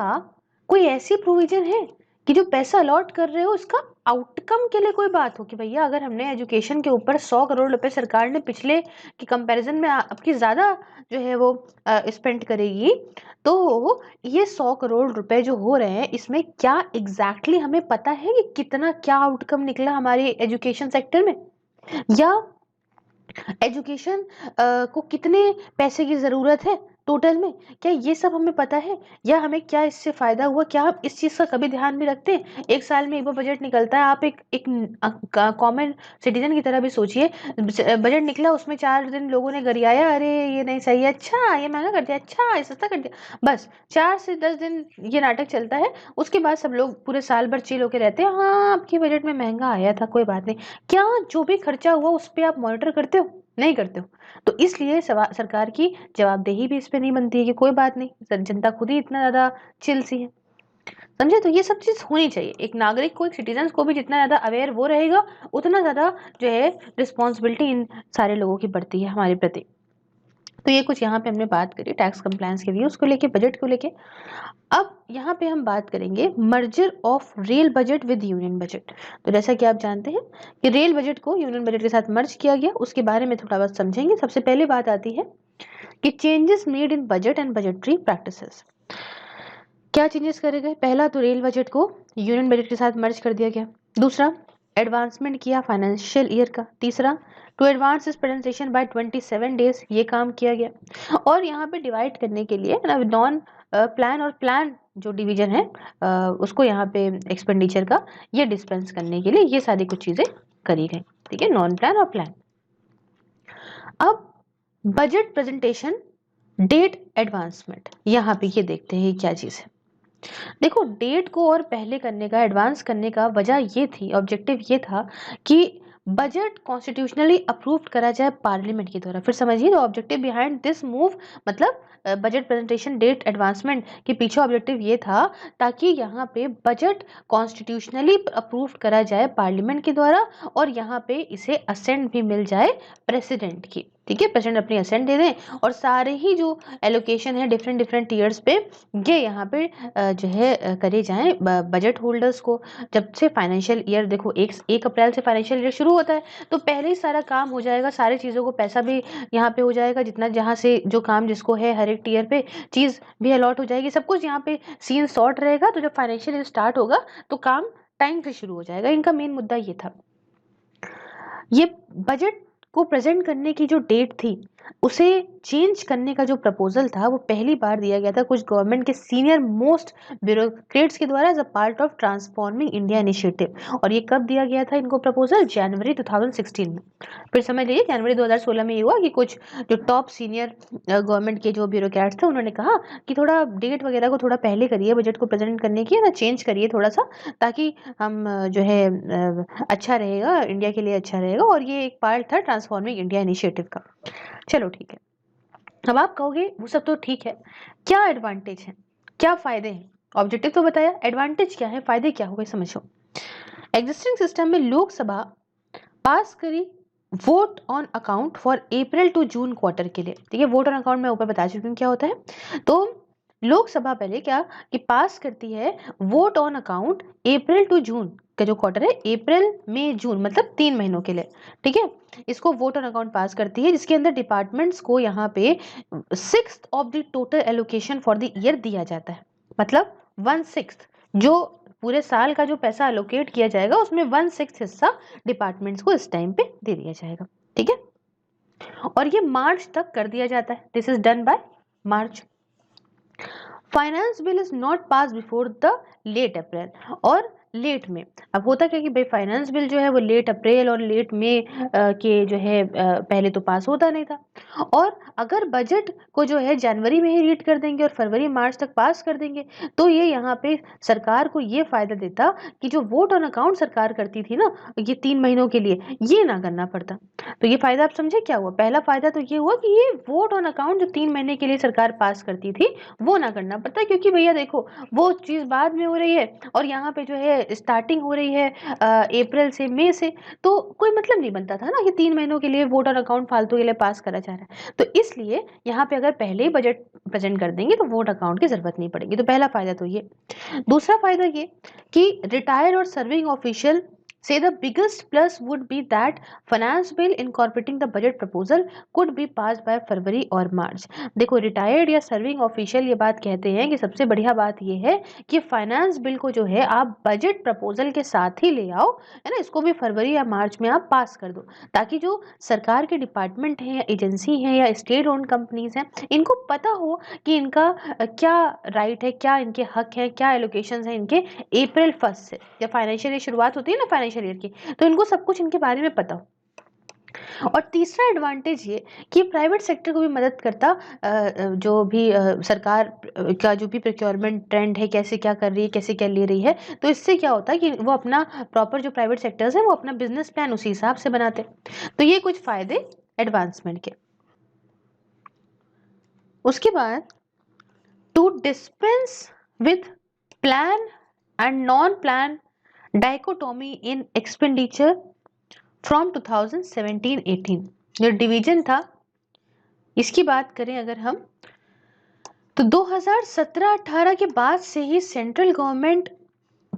कोई ऐसी प्रोविजन है कि जो पैसा अलॉट कर रहे हो उसका आउटकम के लिए कोई बात हो कि भैया अगर हमने एजुकेशन के ऊपर 100 करोड़ रुपए सरकार ने पिछले के कंपैरिजन में आपकी ज्यादा जो है वो स्पेंड करेगी, तो ये 100 करोड़ रुपए जो हो रहे हैं इसमें क्या एग्जैक्टली हमें पता है कि कितना क्या आउटकम निकला हमारे एजुकेशन सेक्टर में, या एजुकेशन को कितने पैसे की जरूरत है टोटल में, क्या ये सब हमें पता है, या हमें क्या इससे फायदा हुआ, क्या आप इस चीज का कभी ध्यान में रखते हैं। एक साल में एक बार बजट निकलता है, आप एक कॉमन सिटीजन की तरह भी सोचिए, बजट निकला उसमें 4 दिन लोगों ने गरियाया, अरे ये नहीं सही है, अच्छा ये महंगा कर दिया, अच्छा ये सस्ता कर दिया, बस 4 से 10 दिन ये नाटक चलता है। उसके बाद सब लोग पूरे साल भर चिल होकर रहते हैं, हाँ आपके बजट में महंगा आया था कोई बात नहीं। क्या जो भी खर्चा हुआ उस पर आप मॉनिटर करते हो? नहीं करते हो। तो इसलिए सरकार की जवाबदेही भी इस पे नहीं बनती है कि कोई बात नहीं, जनता खुद ही इतना ज्यादा चिल सी है, समझे। तो ये सब चीज होनी चाहिए, एक नागरिक को, एक सिटीजन को भी जितना ज्यादा अवेयर वो रहेगा उतना ज्यादा जो है रिस्पॉन्सिबिलिटी इन सारे लोगों की बढ़ती है हमारे प्रति। तो ये कुछ यहाँ पे हमने बात करी टैक्स कंप्लायंस के लिए, उसको लेके, बजट को लेके। अब यहाँ पे हम बात करेंगे merger of rail budget with union budget. तो जैसा कि आप जानते हैं कि रेल बजट को यूनियन बजट के साथ मर्ज किया गया, उसके बारे में थोड़ा बहुत समझेंगे। सबसे पहले बात आती है कि changes made in budget and budgetary practices. क्या चेंजेस करे गए? पहला तो रेल बजट को यूनियन बजट के साथ मर्ज कर दिया गया। दूसरा, एडवांसमेंट किया फाइनेंशियल ईयर का। तीसरा, to advance this presentation by 27 days, ये काम किया गया। और यहाँ पे डिवाइड करने के लिए नॉन प्लान और प्लान जो डिवीजन है उसको यहाँ पे एक्सपेंडिचर का ये डिस्पेंस करने के लिए ये सारी कुछ चीजें करी गई। ठीक है, नॉन प्लान और प्लान। अब बजट प्रेजेंटेशन डेट एडवांसमेंट, यहाँ पे ये देखते हैं क्या चीज है। देखो, डेट को और पहले करने का, एडवांस करने का वजह ये थी, ऑब्जेक्टिव ये था कि बजट कॉन्स्टिट्यूशनली अप्रूव्ड करा जाए पार्लियामेंट के द्वारा। फिर समझिए the objective behind this move, मतलब बजट प्रेजेंटेशन डेट एडवांसमेंट के पीछे ऑब्जेक्टिव ये था ताकि यहाँ पे बजट कॉन्स्टिट्यूशनली अप्रूव्ड करा जाए पार्लियामेंट के द्वारा और यहाँ पे इसे असेंट भी मिल जाए प्रेसिडेंट की। ठीक है, प्रेसिडेंट अपनी असेंट दे दें और सारे ही जो एलोकेशन है डिफरेंट डिफरेंट ईयर्स पे ये यहाँ पे जो है करे जाएं बजट होल्डर्स को। जब से फाइनेंशियल ईयर, देखो 1 अप्रैल से फाइनेंशियल ईयर शुरू होता है तो पहले ही सारा काम हो जाएगा, सारी चीज़ों को पैसा भी यहाँ पे हो जाएगा, जितना जहाँ से जो काम जिसको है हर एक ईयर पे चीज़ भी अलॉट हो जाएगी, सब कुछ यहाँ पे सीन सॉर्ट रहेगा। तो जब फाइनेंशियल ईयर स्टार्ट होगा तो काम टाइम से शुरू हो जाएगा। इनका मेन मुद्दा ये था। ये बजट को प्रेजेंट करने की जो डेट थी उसे चेंज करने का जो प्रपोजल था वो पहली बार दिया गया था कुछ गवर्नमेंट के सीनियर मोस्ट ब्यूरोक्रेट्स के द्वारा as a part of transforming India initiative. और ये कब दिया गया था इनको प्रपोजल? जनवरी 2016 में। फिर समझ लीजिए जनवरी 2016 में ये हुआ कि कुछ जो टॉप सीनियर गवर्नमेंट के जो ब्यूरोक्रेट्स थे उन्होंने कहा कि थोड़ा डेट वगैरह को थोड़ा पहले करिए, बजट को प्रेजेंट करने की ना चेंज करिए थोड़ा सा, ताकि हम जो है अच्छा रहेगा, इंडिया के लिए अच्छा रहेगा। और ये एक पार्ट था ट्रांसफॉर्मिंग इंडिया इनिशिएटिव का। चलो ठीक है, अब आप कहोगे वो सब तो ठीक है, क्या एडवांटेज है, क्या फायदे हैं? ऑब्जेक्टिव तो बताया, एडवांटेज क्या है, फायदे क्या हो गए, समझो। एग्जिस्टिंग सिस्टम में लोकसभा पास करी vote on account for April to June quarter के लिए। ठीक है, वोट ऑन अकाउंट मैं ऊपर बता चुकी हूँ क्या होता है। तो लोकसभा पहले क्या कि पास करती है vote on account April to June का जो क्वार्टर है, अप्रैल मई जून, मतलब 3 महीनों के लिए। ठीक है, इसको वोट ऑन अकाउंट पास करती है जिसके अंदर डिपार्टमेंट्स को यहाँ पे 6th of the total allocation for the year दिया जाता है। मतलब 1/6 जो पूरे साल का जो पैसा अलोकेट किया जाएगा उसमें 1/6 हिस्सा डिपार्टमेंट्स को इस टाइम पे दे दिया जाएगा। ठीक है, और ये मार्च तक कर दिया जाता है। This is done by March. Finance bill is not pass before the late April और लेट में। अब होता क्या कि भाई फाइनेंस बिल जो है वो लेट अप्रैल और लेट मई के जो है पहले तो पास होता नहीं था। और अगर बजट को जो है जनवरी में ही रीड कर देंगे और फरवरी मार्च तक पास कर देंगे तो ये यहाँ पे सरकार को ये फायदा देता कि जो वोट ऑन अकाउंट सरकार करती थी ना ये 3 महीनों के लिए, ये ना करना पड़ता। तो ये फायदा आप समझे क्या हुआ? पहला फायदा तो ये हुआ कि ये वोट ऑन अकाउंट जो 3 महीने के लिए सरकार पास करती थी वो ना करना पड़ता, क्योंकि भैया देखो वो चीज बाद में हो रही है और यहाँ पे जो है स्टार्टिंग हो रही है अप्रैल से, मई से, तो कोई मतलब नहीं बनता था ना कि 3 महीनों के लिए वोट ऑन अकाउंट फालतू के लिए पास करा जा रहा है। तो इसलिए यहाँ पे अगर पहले ही बजट प्रेजेंट कर देंगे तो वोट अकाउंट की जरूरत नहीं पड़ेगी। तो पहला फायदा तो ये। दूसरा फायदा ये कि रिटायर्ड और serving official say the biggest plus would be that finance bill incorporating the budget proposal could be passed by फरवरी और मार्च। देखो रिटायर्ड या सर्विंग ऑफिशियल ये बात कहते हैं कि सबसे बढ़िया बात ये है कि फाइनेंस बिल को जो है आप बजट प्रपोजल के साथ ही ले आओ, है ना, इसको भी फरवरी या मार्च में आप पास कर दो, ताकि जो सरकार के डिपार्टमेंट हैं या एजेंसी हैं या स्टेट ओन कंपनीज हैं इनको पता हो कि इनका क्या राइट है, क्या इनके हक है, क्या एलोकेशन है इनके अप्रैल 1 से जब फाइनेंशियल ईयर शुरुआत होती है ना फाइनेंशियल ईयर की, तो इनको सब कुछ इनके बारे में पता हो। और तीसरा एडवांटेज ये कि प्राइवेट सेक्टर को भी मदद करता, जो भी सरकार का जो भी प्रोक्योरमेंट ट्रेंड है, कैसे क्या कर रही है, कैसे क्या ले रही है, तो इससे क्या होता है कि वो अपना प्रॉपर जो प्राइवेट सेक्टर्स है वो अपना बिजनेस प्लान उसी हिसाब से बनाते। तो ये कुछ फायदे एडवांसमेंट के। उसके बाद to dispense with plan and non plan dichotomy in expenditure from 2017-18, जो डिवीजन था इसकी बात करें अगर हम, तो 2017-18 के बाद से ही सेंट्रल गवर्नमेंट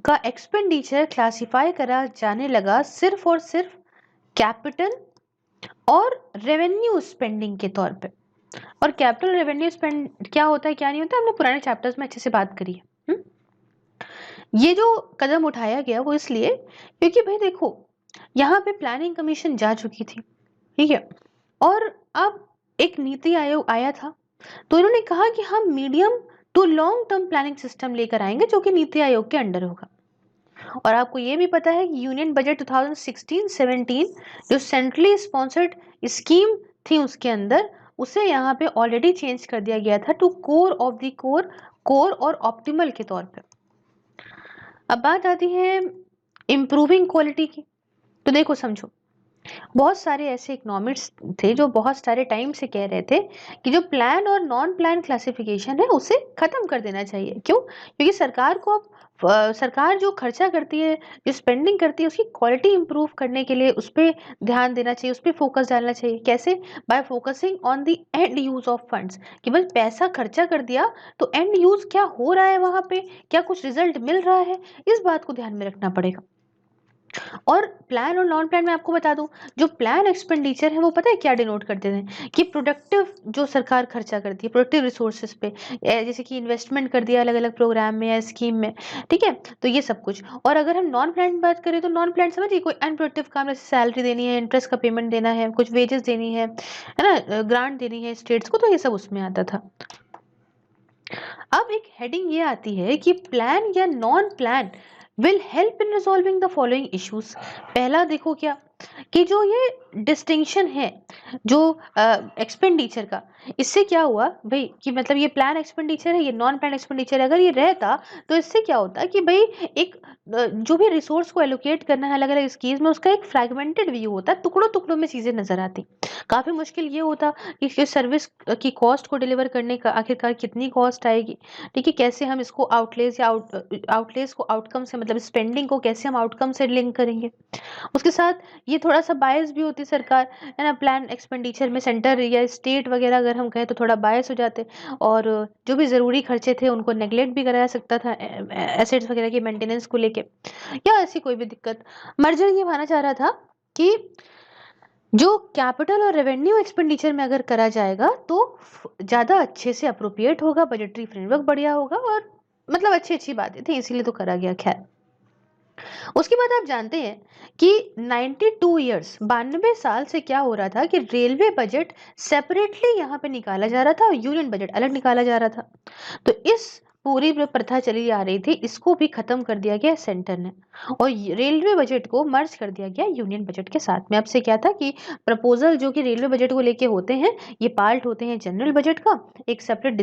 का एक्सपेंडिचर क्लासिफाई करा जाने लगा सिर्फ और सिर्फ कैपिटल और रेवेन्यू स्पेंडिंग के तौर पे। और कैपिटल रेवेन्यू स्पेंड क्या होता है क्या नहीं होता, हमने पुराने चैप्टर्स में अच्छे से बात करी है। ये जो कदम उठाया गया वो इसलिए क्योंकि भाई देखो, यहाँ पे प्लानिंग कमीशन जा चुकी थी, ठीक है, और अब एक नीति आयोग आया था, तो इन्होंने कहा कि हम medium to long term planning system लेकर आएंगे जो कि नीति आयोग के अंडर होगा। और आपको ये भी पता है कि यूनियन बजट 2016-17 जो सेंट्रली स्पॉन्सर्ड स्कीम थी उसके अंदर, उसे यहाँ पे ऑलरेडी चेंज कर दिया गया था to core of the core और ऑप्टिमल के तौर पे। अब बात आती है इम्प्रूविंग क्वालिटी की। तो देखो समझो, बहुत सारे ऐसे इकोनॉमिस्ट थे जो बहुत सारे टाइम से कह रहे थे कि जो प्लान और नॉन प्लान क्लासिफिकेशन है उसे खत्म कर देना चाहिए। क्यों? क्योंकि सरकार को अब सरकार जो खर्चा करती है, जो स्पेंडिंग करती है, उसकी क्वालिटी इंप्रूव करने के लिए उस पर ध्यान देना चाहिए, उस पर फोकस डालना चाहिए। कैसे? Bye focusing on the end use of funds, कि बस पैसा खर्चा कर दिया तो एंड यूज क्या हो रहा है, वहां पे क्या कुछ रिजल्ट मिल रहा है, इस बात को ध्यान में रखना पड़ेगा। और प्लान और नॉन प्लान में आपको बता दूं, जो प्लान एक्सपेंडिचर है वो पता है क्या डिनोट करते हैं कि प्रोडक्टिव जो सरकार खर्चा करती है प्रोडक्टिव रिसोर्सेज पे, जैसे कि इन्वेस्टमेंट कर दिया अलग अलग प्रोग्राम में या स्कीम में, ठीक है, तो ये सब कुछ। और अगर हम नॉन प्लान की बात करें तो नॉन प्लान समझिए कोई अनप्रोडक्टिव काम, जैसे सैलरी देनी है, इंटरेस्ट का पेमेंट देना है, कुछ वेजेस देनी है ना, ग्रांट देनी है स्टेट्स को, तो ये सब उसमें आता था। अब एक हेडिंग ये आती है कि प्लान या non plan will help in resolving the following issues. पहला देखो क्या कि जो ये डिस्टिंक्शन है जो एक्सपेंडिचर का, इससे क्या हुआ भाई कि मतलब ये प्लान एक्सपेंडिचर है, ये नॉन प्लान एक्सपेंडिचर है, अगर ये रहता तो इससे क्या होता कि भाई एक जो भी रिसोर्स को एलोकेट करना है अलग अलग स्कीम्स में, उसका एक फ्रैगमेंटेड व्यू होता, टुकड़ों टुकड़ों में चीजें नजर आती। काफी मुश्किल ये होता कि सर्विस की कॉस्ट को डिलीवर करने का आखिरकार कितनी कॉस्ट आएगी, ठीक है, कैसे हम इसको आउटलेस या आउटलेस को आउटकम से, मतलब स्पेंडिंग को कैसे हम आउटकम से लिंक करेंगे। उसके साथ ये थोड़ा सा बायस भी होती सरकार, है ना, प्लान एक्सपेंडिचर में सेंटर या स्टेट वगैरह अगर हम कहें तो थोड़ा बायस हो जाते, और जो भी ज़रूरी खर्चे थे उनको नेग्लेक्ट भी कराया सकता था एसेट्स वगैरह की मेंटेनेंस को लेके, या ऐसी कोई भी दिक्कत। मर्जर ये माना जा रहा था कि जो कैपिटल और रेवेन्यू एक्सपेंडिचर में अगर करा जाएगा तो ज़्यादा अच्छे से अप्रोप्रिएट होगा, बजटरी फ्रेमवर्क बढ़िया होगा, और मतलब अच्छी अच्छी बातें थी, इसीलिए तो करा गया। खैर, उसके बाद आप जानते हैं कि 92 ईयर्स 92 साल से क्या हो रहा था कि रेलवे बजट सेपरेटली यहाँ पे निकाला जा रहा था और यूनियन बजट अलग निकाला जा रहा था। तो इस पूरी जो प्रथा चली आ रही थी इसको भी खत्म कर दिया गया सेंटर ने, और रेलवे बजट को मर्ज कर दिया गया यूनियन बजट के साथ में। अब से क्या था कि प्रपोजल जो कि रेलवे बजट को लेके होते हैं, ये पार्ट होते हैं जनरल बजट का, एक सेपरेट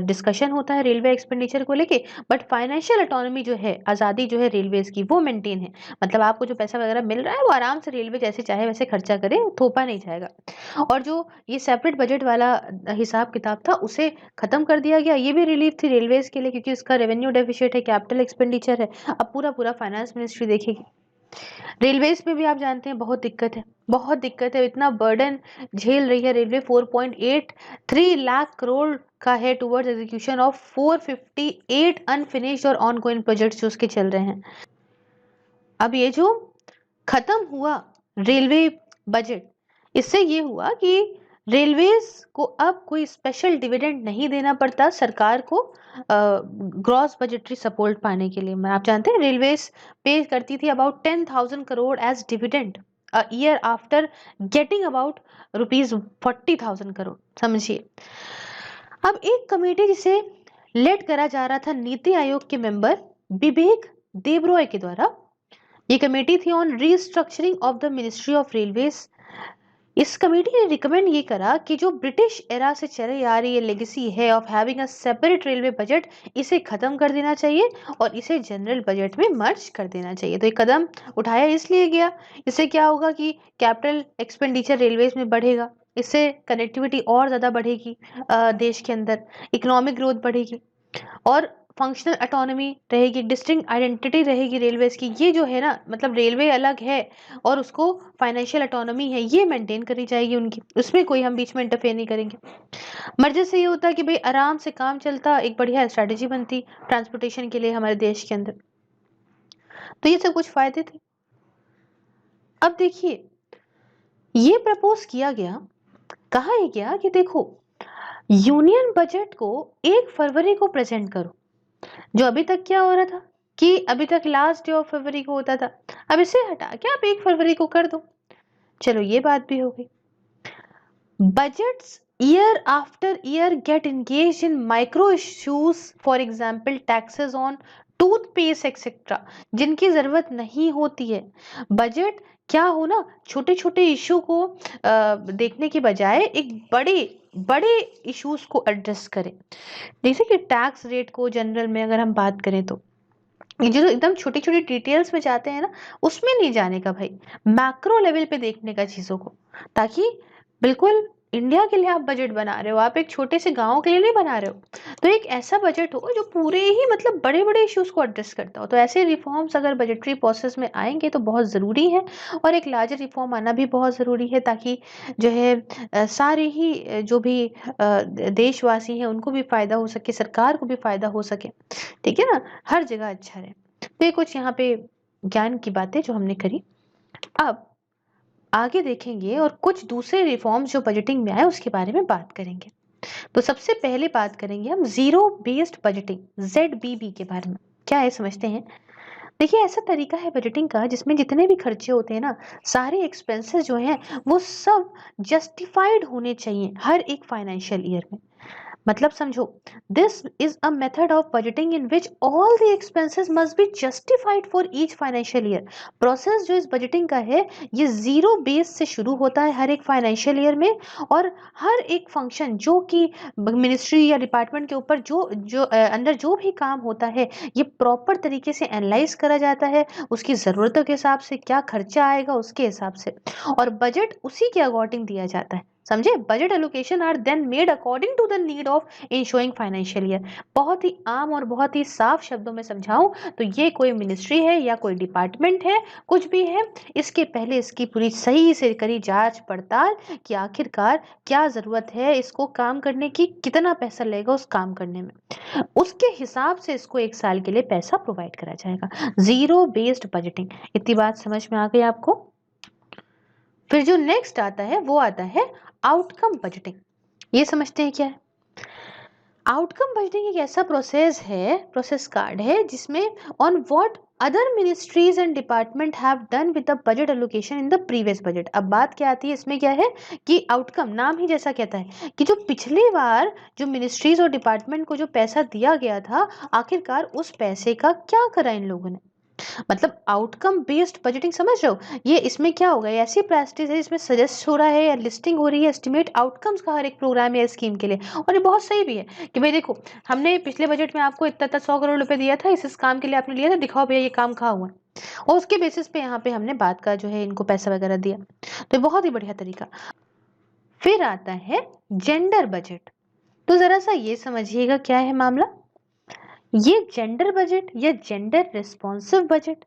डिस्कशन होता है रेलवे एक्सपेंडिचर को लेके, बट फाइनेंशियल ऑटोनॉमी जो है, आज़ादी जो है रेलवेज की, वो मेंटेन है। मतलब आपको जो पैसा वगैरह मिल रहा है वो आराम से रेलवे जैसे चाहे वैसे खर्चा करे, थोपा नहीं जाएगा। और जो ये सेपरेट बजट वाला हिसाब किताब था उसे खत्म कर दिया गया। ये भी रिलीफ थी रेलवेज के लिए क्योंकि इसका रेवेन्यू डेफिसिट है, कैपिटल एक्सपेंडिचर है, अब पूरा पूरा फाइनेंस मिनिस्ट्री देखेगी। रेलवेज में भी आप जानते हैं बहुत दिक्कत है, बहुत दिक्कत है, इतना बर्डन झेल रही है रेलवे। 4.83 लाख करोड़ का है टुवर्ड्स एग्जीक्यूशन ऑफ 458 अनफिनिश्ड और ऑनगोइंग प्रोजेक्ट्स जो उसके चल रहे हैं। अब ये जो खत्म हुआ रेलवे बजट, इससे ये हुआ कि रेलवेज को अब कोई स्पेशल डिविडेंड नहीं देना पड़ता सरकार को ग्रॉस बजटरी सपोर्ट पाने के लिए। आप जानते हैं रेलवेज पे करती थी about 10,000 crore as dividend a year after getting about ₹40,000 crore, समझिए। अब एक कमेटी जिसे लेड करा जा रहा था नीति आयोग के मेंबर विवेक देबरॉय के द्वारा, ये कमेटी थी on restructuring of the ministry of railways. इस कमेटी ने रिकमेंड ये करा कि जो ब्रिटिश एरा से चली आ रही है लेगेसी है of having a separate railway budget, इसे खत्म कर देना चाहिए और इसे जनरल बजट में मर्ज कर देना चाहिए। तो ये कदम उठाया इसलिए गया, इससे क्या होगा कि कैपिटल एक्सपेंडिचर रेलवेज में बढ़ेगा, इससे कनेक्टिविटी और ज़्यादा बढ़ेगी, देश के अंदर इकोनॉमिक ग्रोथ बढ़ेगी, और फंक्शनल ऑटोनॉमी रहेगी, डिस्टिंक्ट आइडेंटिटी रहेगी रेलवेज की, ये जो है ना, मतलब रेलवे अलग है और उसको फाइनेंशियल ऑटोनॉमी है, ये मेंटेन करी जाएगी उनकी, उसमें कोई हम बीच में इंटरफेयर नहीं करेंगे। मर्जर से ये होता है कि भाई आराम से काम चलता, एक बढ़िया स्ट्रेटेजी बनती ट्रांसपोर्टेशन के लिए हमारे देश के अंदर। तो ये सब कुछ फायदे थे। अब देखिए, ये प्रपोज किया गया, कहा यह गया कि देखो, यूनियन बजट को 1 फरवरी को प्रेजेंट करो। जो अभी तक क्या हो रहा था कि अभी तक लास्ट डे ऑफ फरवरी को होता था, अब इसे हटा के आप 1 फरवरी को कर दो। चलो ये बात भी हो गई। Budgets year after year get engaged in micro issues, for example taxes on toothpaste etcetera, जिनकी जरूरत नहीं होती है। बजट क्या हो ना, छोटे छोटे इशू को देखने के बजाय एक बड़े बड़े इश्यूज को एड्रेस करें। जैसे कि टैक्स रेट को जनरल में अगर हम बात करें तो ये जो एकदम छोटी छोटी डिटेल्स में जाते हैं ना, उसमें नहीं जाने का भाई, मैक्रो लेवल पे देखने का चीजों को, ताकि बिल्कुल इंडिया के लिए आप बजट बना रहे हो, आप एक छोटे से गांव के लिए नहीं बना रहे हो। तो एक ऐसा बजट हो जो पूरे ही मतलब बड़े बड़े इश्यूज को एड्रेस करता हो। तो ऐसे रिफॉर्म्स अगर बजटरी प्रोसेस में आएंगे तो बहुत ज़रूरी है, और एक लार्जर रिफॉर्म आना भी बहुत ज़रूरी है, ताकि जो है सारे ही जो भी देशवासी हैं उनको भी फायदा हो सके, सरकार को भी फायदा हो सके, ठीक है ना, हर जगह अच्छा रहे। तो ये कुछ यहाँ पे ज्ञान की बातें जो हमने करी। अब आगे देखेंगे और कुछ दूसरे रिफॉर्म्स जो बजटिंग में आए उसके बारे में बात करेंगे। तो सबसे पहले बात करेंगे हम जीरो बेस्ड बजटिंग, ZBB के बारे में। क्या है समझते हैं। देखिए, ऐसा तरीका है बजटिंग का जिसमें जितने भी खर्चे होते हैं ना, सारे एक्सपेंसेस जो हैं वो सब जस्टिफाइड होने चाहिए हर एक फाइनेंशियल ईयर में। मतलब समझो, this is a method of budgeting in which all the expenses must be justified for each financial year. Process जो इस बजटिंग का है, ये जीरो बेस से शुरू होता है हर एक फाइनेंशियल ईयर में, और हर एक फंक्शन जो कि मिनिस्ट्री या डिपार्टमेंट के ऊपर जो जो अंदर जो भी काम होता है, ये प्रॉपर तरीके से एनालाइज करा जाता है, उसकी ज़रूरतों के हिसाब से क्या खर्चा आएगा उसके हिसाब से, और बजट उसी के अकॉर्डिंग दिया जाता है। समझे, budget allocation are then made according to the need of ensuing financial year. बहुत ही आम और बहुत ही साफ शब्दों में समझाऊं तो ये कोई मिनिस्ट्री है या कोई डिपार्टमेंट है, कुछ भी है, इसके पहले इसकी पूरी सही से करी जांच पड़ताल कि आखिरकार क्या जरूरत है इसको काम करने की, कितना पैसा लगेगा उस काम करने में, उसके हिसाब से इसको 1 साल के लिए पैसा प्रोवाइड करा जाएगा। जीरो बेस्ड बजटिंग, इतनी बात समझ में आ गई आपको। फिर जो नेक्स्ट आता है वो आता है आउटकम बजटिंग। ये समझते हैं क्या है आउटकम बजटिंग। एक ऐसा प्रोसेस कार्ड है जिसमें on what other ministries and department have done with the budget allocation in the previous budget. अब बात क्या आती है इसमें, क्या है कि आउटकम, नाम ही जैसा कहता है कि जो पिछली बार जो मिनिस्ट्रीज और डिपार्टमेंट को जो पैसा दिया गया था, आखिरकार उस पैसे का क्या करा इन लोगों ने। मतलब आउटकम बेस्ड बजटिंग, समझ रहे हो, ये इसमें क्या होगा, ऐसी प्रैक्टिस है इसमें सजेस्ट हो रहा है या लिस्टिंग हो रही है एस्टिमेट आउटकम्स का हर एक प्रोग्राम या स्कीम के लिए। और ये बहुत सही भी है कि भाई देखो, हमने पिछले बजट में आपको इतना 100 करोड़ रुपए दिया था, इस काम के लिए आपने लिया था, दिखाओ भैया ये काम कहाँ हुआ, और उसके बेसिस पे यहाँ पे हमने बात का जो है इनको पैसा वगैरह दिया। तो बहुत ही बढ़िया तरीका। फिर आता है जेंडर बजट। तो जरा सा ये समझिएगा क्या है मामला। ये जेंडर बजट या जेंडर रिस्पॉन्सिव बजट,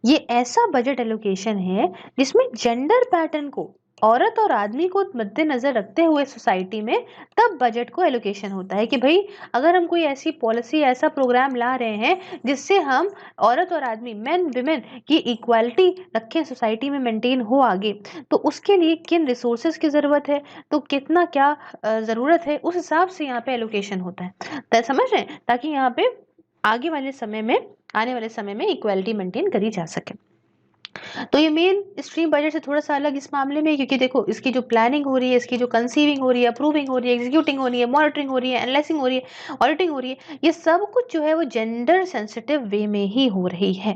ये ऐसा बजट एलोकेशन है जिसमें जेंडर पैटर्न को, औरत और आदमी को मद्देनजर रखते हुए सोसाइटी में तब बजट को एलोकेशन होता है कि भाई अगर हम कोई ऐसी पॉलिसी, ऐसा प्रोग्राम ला रहे हैं जिससे हम औरत और आदमी, मेन विमेन की इक्वालिटी रखें, सोसाइटी में मेंटेन हो आगे, तो उसके लिए किन रिसोर्सेज की ज़रूरत है, तो कितना क्या ज़रूरत है, उस हिसाब से यहाँ पे एलोकेशन होता है। तो समझ रहे हैं, ताकि यहाँ पे आगे वाले समय में, आने वाले समय में इक्वालिटी मेंटेन करी जा सके। तो ये मेन स्ट्रीम बजट से थोड़ा सा अलग इस मामले में, क्योंकि देखो इसकी जो प्लानिंग हो रही है, इसकी जो कंसीविंग हो रही है, अप्रूविंग हो रही है, एग्जीक्यूटिंग हो रही है, मॉनिटरिंग हो रही है, एनालाइसिंग हो रही है, ऑडिटिंग हो रही है, ये सब कुछ जो है वो जेंडर सेंसिटिव वे में ही हो रही है।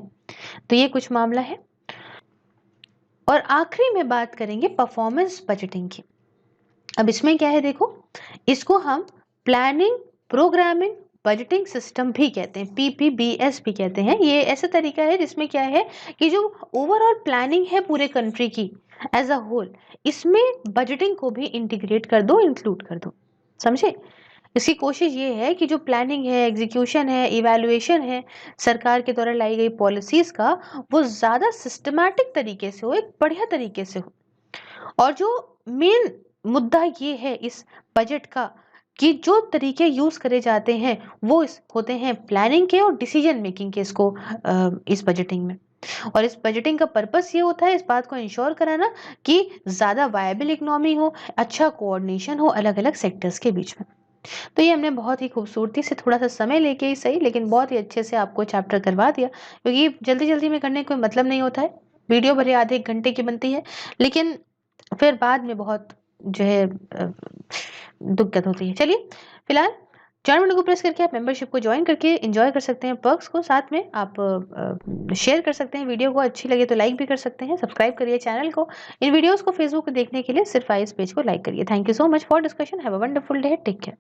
तो ये कुछ मामला है। और आखिरी में बात करेंगे परफॉर्मेंस बजटिंग की। अब इसमें क्या है देखो, इसको हम प्लानिंग प्रोग्रामिंग बजटिंग सिस्टम भी कहते हैं, PPBS भी कहते हैं। ये ऐसा तरीका है जिसमें क्या है कि जो ओवरऑल प्लानिंग है पूरे कंट्री की एज अ होल, इसमें बजटिंग को भी इंटीग्रेट कर दो, इंक्लूड कर दो। समझे, इसकी कोशिश ये है कि जो प्लानिंग है, एग्जीक्यूशन है, इवैल्यूएशन है, सरकार के द्वारा लाई गई पॉलिसीज का, वो ज़्यादा सिस्टमैटिक तरीके से हो, एक बढ़िया तरीके से हो। और जो मेन मुद्दा ये है इस बजट का कि जो तरीके यूज़ करे जाते हैं, वो होते हैं प्लानिंग के और डिसीजन मेकिंग के इसको इस बजटिंग में। और इस बजटिंग का पर्पस ये होता है इस बात को इंश्योर कराना कि ज़्यादा वायबल इकोनॉमी हो, अच्छा कोऑर्डिनेशन हो अलग-अलग सेक्टर्स के बीच में। तो ये हमने बहुत ही खूबसूरती से थोड़ा-सा समय लेके ही सही, लेकिन बहुत ही अच्छे से आपको चैप्टर करवा दिया, क्योंकि जल्दी-जल्दी में करने का कोई मतलब नहीं होता है। वीडियो भले आधे 1 घंटे की बनती है, लेकिन फिर बाद में बहुत जो है दिक्कत होती है। चलिए, फिलहाल जॉइन बटन को प्रेस करके आप मेंबरशिप को जॉइन करके एन्जॉय कर सकते हैं पर्क्स को। साथ में आप शेयर कर सकते हैं वीडियो को, अच्छी लगे तो लाइक भी कर सकते हैं। सब्सक्राइब करिए चैनल को। इन वीडियोज़ को फेसबुक पे देखने के लिए सिर्फ आईएएस पेज को लाइक करिए। Thank you so much for discussion. Have a wonderful day. Take care.